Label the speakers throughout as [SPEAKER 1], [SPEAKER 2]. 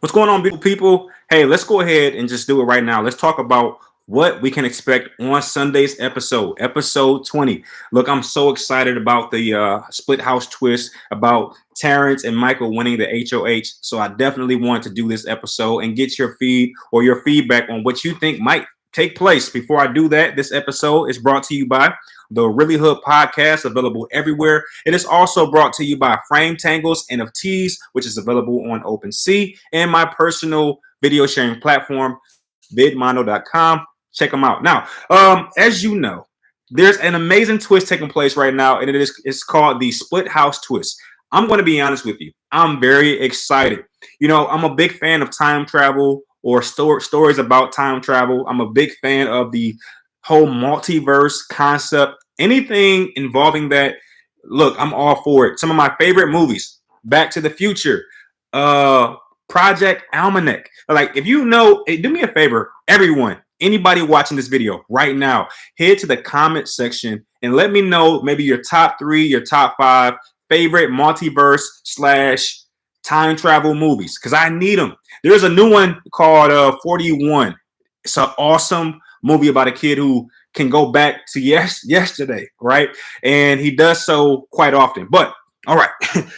[SPEAKER 1] What's going on, beautiful people? Hey, let's go ahead and just do it right now. Let's talk about what we can expect on Sunday's episode 20. Look, I'm so excited about the split house twist about Terrence and Michael winning the HOH. So I definitely want to do this episode and get your feed or your feedback on what you think might take place. Before I do that, this episode is brought to you by the Really Hood Podcast, available everywhere. It is also brought to you by Frame Tangles NFTs, which is available on OpenSea, and my personal video sharing platform, vidmono.com. Check them out. Now, as you know, there's an amazing twist taking place right now, and it's called the Split House Twist. I'm going to be honest with you. I'm very excited. You know, I'm a big fan of time travel or stories about time travel. I'm a big fan of the whole multiverse concept. Anything involving that, look, I'm all for it. Some of my favorite movies, Back to the Future, Project Almanac. Like, if you know, hey, do me a favor, everyone, anybody watching this video right now, head to the comment section and let me know maybe your top 3, your top 5 favorite multiverse / time travel movies, because I need them. There's a new one called 41. It's an awesome movie about a kid who can go back to yesterday, right? And he does so quite often. But all right,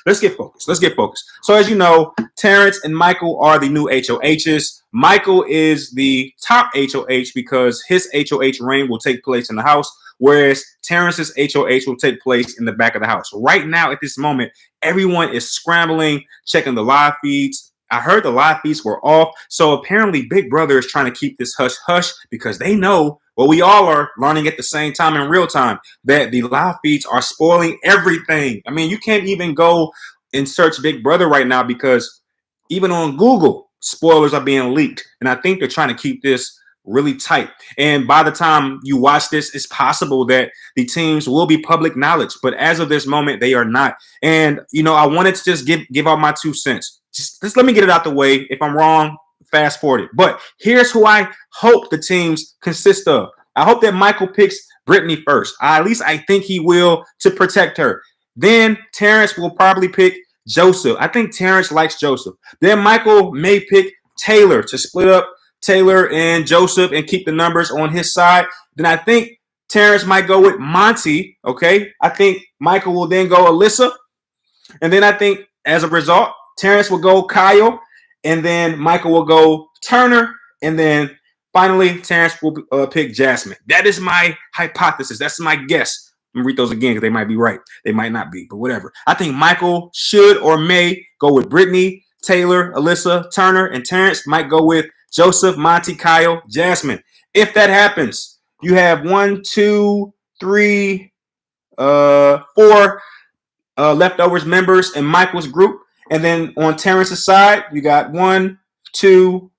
[SPEAKER 1] let's get focused. So as you know, Terrence and Michael are the new HOHs. Michael is the top HOH because his HOH reign will take place in the house, whereas Terrence's HOH will take place in the back of the house. Right now, at this moment, everyone is scrambling, checking the live feeds. I heard the live feeds were off. So apparently Big Brother is trying to keep this hush-hush because they know what we all are learning at the same time in real time, that the live feeds are spoiling everything. I mean, you can't even go and search Big Brother right now because even on Google, spoilers are being leaked. And I think they're trying to keep this really tight. And by the time you watch this, it's possible that the teams will be public knowledge. But as of this moment, they are not. And, you know, I wanted to just give out my 2 cents. Just let me get it out the way. If I'm wrong, fast forward it. But here's who I hope the teams consist of. I hope that Michael picks Brittany first. At least I think he will, to protect her. Then Terrence will probably pick Joseph. I think Terrence likes Joseph. Then Michael may pick Taylor to split up Taylor and Joseph and keep the numbers on his side. Then I think Terrence might go with Monty. Okay. I think Michael will then go Alyssa. And then I think as a result, Terrence will go Kyle, and then Michael will go Turner, and then finally Terrence will pick Jasmine. That is my hypothesis. That's my guess. I'm gonna read those again because they might be right. They might not be, but whatever. I think Michael should or may go with Brittany, Taylor, Alyssa, Turner, and Terrence might go with Joseph, Monty, Kyle, Jasmine. If that happens, you have 1, 2, 3, 4 leftovers members in Michael's group. And then on Terrence's side, you got 1, 2,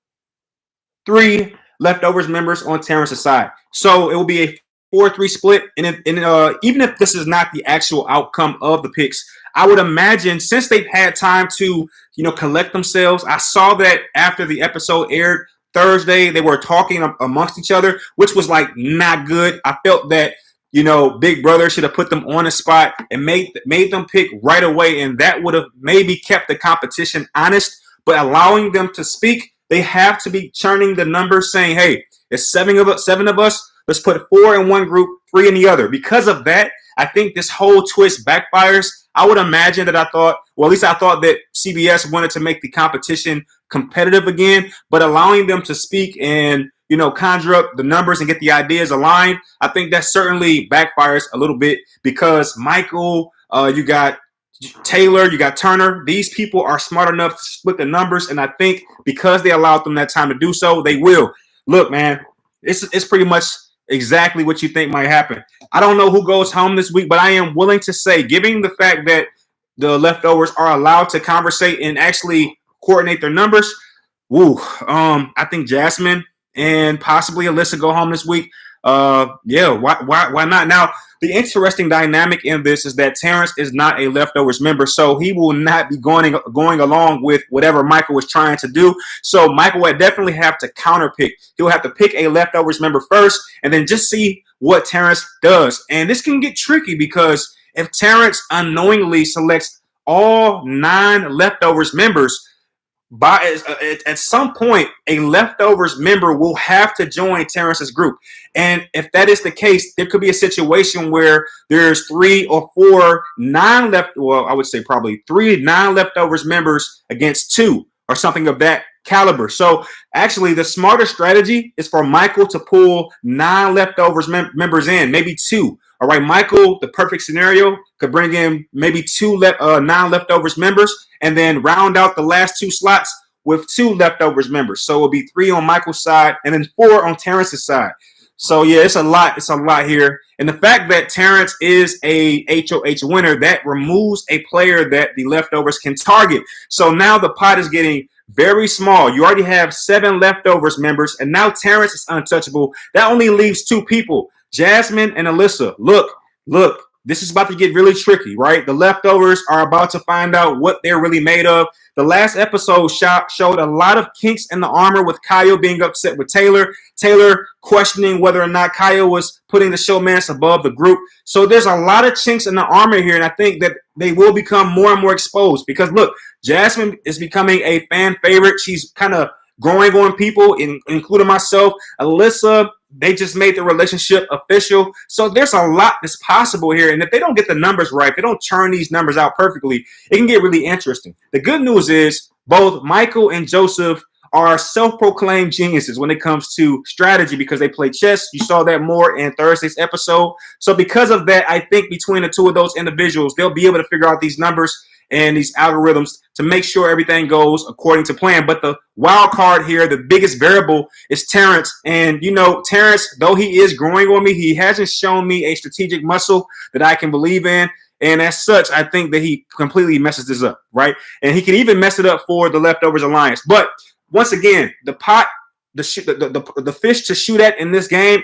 [SPEAKER 1] 3 leftovers members on Terrence's side. So it will be a 4-3 split. And even if this is not the actual outcome of the picks, I would imagine since they've had time to, collect themselves. I saw that after the episode aired Thursday, they were talking amongst each other, which was like not good. I felt that Big Brother should have put them on a spot and made them pick right away, and that would have maybe kept the competition honest. But allowing them to speak, they have to be churning the numbers, saying, "Hey, it's 7 of us. Let's put 4 in one group, 3 in the other." Because of that, I think this whole twist backfires. I would imagine that I thought that CBS wanted to make the competition competitive again, but allowing them to speak and conjure up the numbers and get the ideas aligned, I think that certainly backfires a little bit because Michael, you got Taylor, you got Turner. These people are smart enough to split the numbers, and I think because they allowed them that time to do so, they will. Look, man, it's pretty much exactly what you think might happen. I don't know who goes home this week, but I am willing to say, given the fact that the leftovers are allowed to conversate and actually coordinate their numbers, I think Jasmine and possibly Alyssa go home this week. Why not? Now, the interesting dynamic in this is that Terrence is not a leftovers member, so he will not be going along with whatever Michael was trying to do. So Michael would definitely have to counterpick. He'll have to pick a leftovers member first and then just see what Terrence does. And this can get tricky because if Terrence unknowingly selects all 9 leftovers members, at some point, a leftovers member will have to join Terrence's group. And if that is the case, there could be a situation where there's 3 or 4 I would say probably 3 non-leftovers members against 2 or something of that caliber. So actually, the smarter strategy is for Michael to pull non-leftovers members in, maybe 2. All right, Michael, the perfect scenario, could bring in maybe 2 non-leftovers members and then round out the last 2 slots with 2 leftovers members. So it'll be 3 on Michael's side and then 4 on Terrence's side. So yeah, it's a lot. It's a lot here. And the fact that Terrence is a HOH winner, that removes a player that the leftovers can target. So now the pot is getting very small. You already have 7 leftovers members, and now Terrence is untouchable. That only leaves 2 people, Jasmine and Alyssa. Look, this is about to get really tricky, right? The leftovers are about to find out what they're really made of. The last episode showed a lot of kinks in the armor with Kyle being upset with Taylor questioning whether or not Kyle was putting the showmance above the group. So there's a lot of chinks in the armor here, and I think that they will become more and more exposed because, look, Jasmine is becoming a fan favorite. She's kind of growing on people, including myself. Alyssa, they just made the relationship official. So there's a lot that's possible here. And if they don't get the numbers right, if they don't churn these numbers out perfectly, it can get really interesting. The good news is both Michael and Joseph are self-proclaimed geniuses when it comes to strategy because they play chess. You saw that more in Thursday's episode. So because of that, I think between the 2 of those individuals, they'll be able to figure out these numbers and these algorithms to make sure everything goes according to plan. But the wild card here, the biggest variable, is Terrence. And, you know, Terrence, though he is growing on me, he hasn't shown me a strategic muscle that I can believe in. And as such, I think that he completely messes this up, right? And he can even mess it up for the Leftovers Alliance. But once again, the fish to shoot at in this game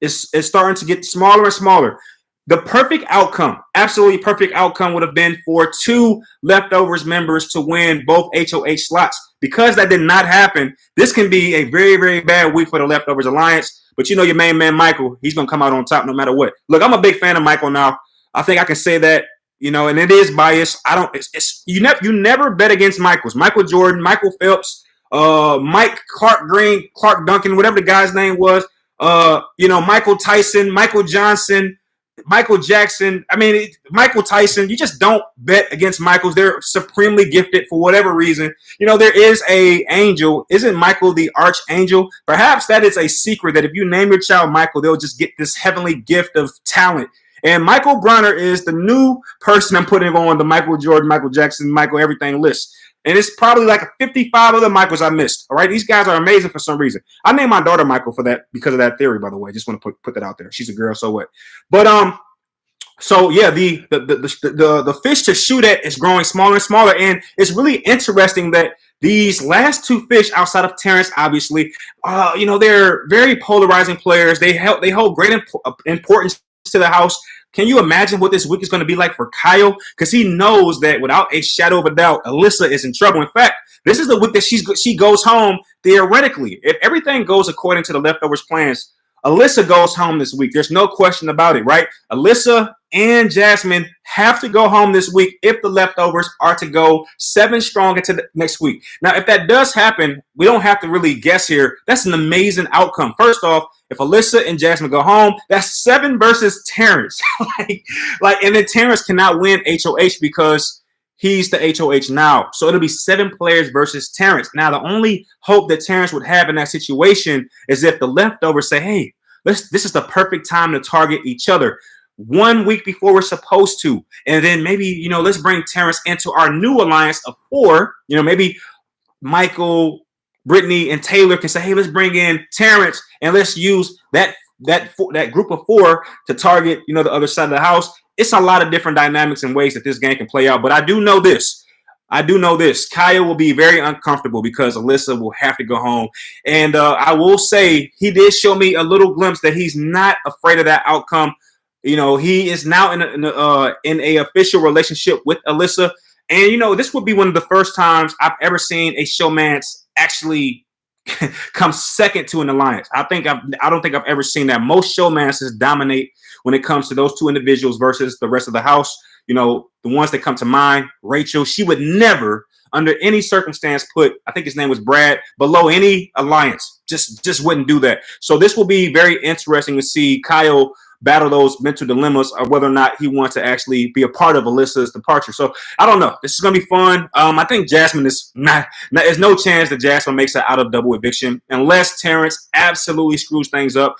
[SPEAKER 1] is starting to get smaller and smaller. The perfect outcome, absolutely perfect outcome, would have been for 2 leftovers members to win both HOH slots. Because that did not happen, this can be a very, very bad week for the Leftovers Alliance. But you know your main man, Michael, he's going to come out on top no matter what. Look, I'm a big fan of Michael now. I think I can say that, you know, and it is biased. You never bet against Michaels. Michael Jordan, Michael Phelps, Mike Clark Green, Clark Duncan, whatever the guy's name was, you know, Michael Tyson, Michael Johnson, Michael Jackson. I mean, Michael Tyson, you just don't bet against Michaels. They're supremely gifted for whatever reason. You know, there is a angel. Isn't Michael the archangel? Perhaps that is a secret that if you name your child Michael, they'll just get this heavenly gift of talent. And Michael Bronner is the new person I'm putting on the Michael Jordan, Michael Jackson, Michael everything list. And it's probably like 55 other Michaels I missed. All right, these guys are amazing for some reason. I named my daughter Michael for that because of that theory, by the way. Just want to put that out there. She's a girl, so what? But so yeah, the fish to shoot at is growing smaller and smaller, and it's really interesting that these last 2 fish outside of Terrence, obviously, you know, they're very polarizing players. They hold great importance to the house. Can you imagine what this week is going to be like for Kyle? Because he knows that without a shadow of a doubt, Alyssa is in trouble. In fact, this is the week that she goes home theoretically. If everything goes according to the Leftovers plans, Alyssa goes home this week. There's no question about it, right? Alyssa and Jasmine have to go home this week if the Leftovers are to go 7 strong into the next week. Now, if that does happen, we don't have to really guess here. That's an amazing outcome. First off, if Alyssa and Jasmine go home, that's 7 versus Terrence. And then Terrence cannot win HOH because he's the HOH now. So it'll be 7 players versus Terrence. Now, the only hope that Terrence would have in that situation is if the Leftovers say, hey, this is the perfect time to target each other 1 week before we're supposed to. And then maybe, you know, let's bring Terrence into our new alliance of 4. You know, maybe Michael, Brittany, and Taylor can say, hey, let's bring in Terrence and let's use that group of 4 to target, you know, the other side of the house. It's a lot of different dynamics and ways that this game can play out. But I do know this. Kyle will be very uncomfortable because Alyssa will have to go home. And I will say he did show me a little glimpse that he's not afraid of that outcome. You know, he is now in a official relationship with Alyssa. And, you know, this would be one of the first times I've ever seen a showmance actually come second to an alliance. I don't think I've ever seen that. Most showmances dominate when it comes to those 2 individuals versus the rest of the house. You know, the ones that come to mind, Rachel, she would never under any circumstance, put, I think his name was Brad, below any alliance. Just wouldn't do that. So this will be very interesting to see Kyle battle those mental dilemmas, or whether or not he wants to actually be a part of Alyssa's departure. So I don't know. This is going to be fun. I think Jasmine is not, there's no chance that Jasmine makes it out of double eviction unless Terrence absolutely screws things up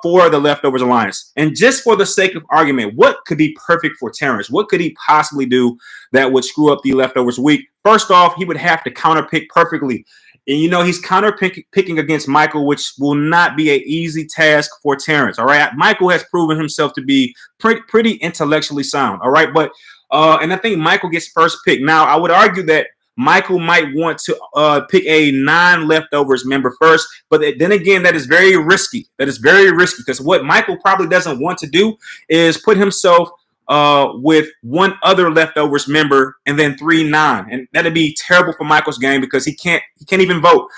[SPEAKER 1] for the Leftovers Alliance. And just for the sake of argument, what could be perfect for Terrence? What could he possibly do that would screw up the Leftovers week? First off, he would have to counterpick perfectly. And, you know, he's counter-picking against Michael, which will not be an easy task for Terrence, all right? Michael has proven himself to be pretty intellectually sound, all right? But, and I think Michael gets first pick. Now, I would argue that Michael might want to pick a non-Leftovers member first, but then again, that is very risky. That is very risky because what Michael probably doesn't want to do is put himself with one other Leftovers member and then 3 non, and that'd be terrible for Michael's game because he can't even vote.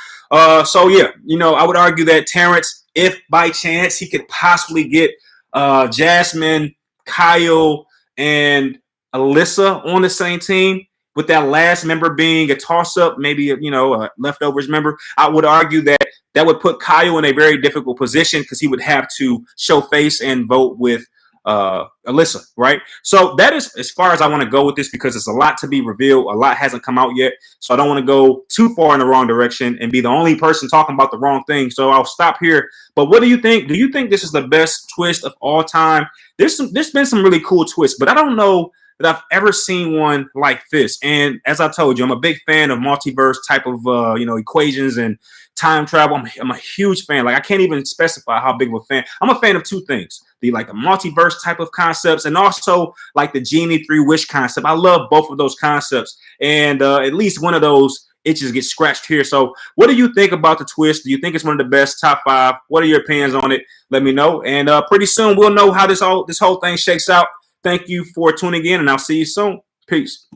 [SPEAKER 1] So yeah, you know, I would argue that Terrence, if by chance he could possibly get Jasmine, Kyle, and Alyssa on the same team, with that last member being a toss-up, maybe you know, a Leftovers member, I would argue that that would put Kyle in a very difficult position because he would have to show face and vote with Alyssa, right? So that is as far as I want to go with this because it's a lot to be revealed. A lot hasn't come out yet. So I don't want to go too far in the wrong direction and be the only person talking about the wrong thing. So I'll stop here. But what do you think? Do you think this is the best twist of all time? There's been some really cool twists, but I don't know that I've ever seen one like this. And as I told you, I'm a big fan of multiverse type of you know, equations and time travel. I'm a huge fan. Like I can't even specify how big of a fan. I'm a fan of two things: the multiverse type of concepts, and also like the Genie 3-wish concept. I love both of those concepts, and at least one of those itches get scratched here. So what do you think about the twist? Do you think it's one of the best? Top 5? What are your opinions on it? Let me know, and pretty soon we'll know how this whole thing shakes out. Thank you for tuning in, and I'll see you soon. Peace.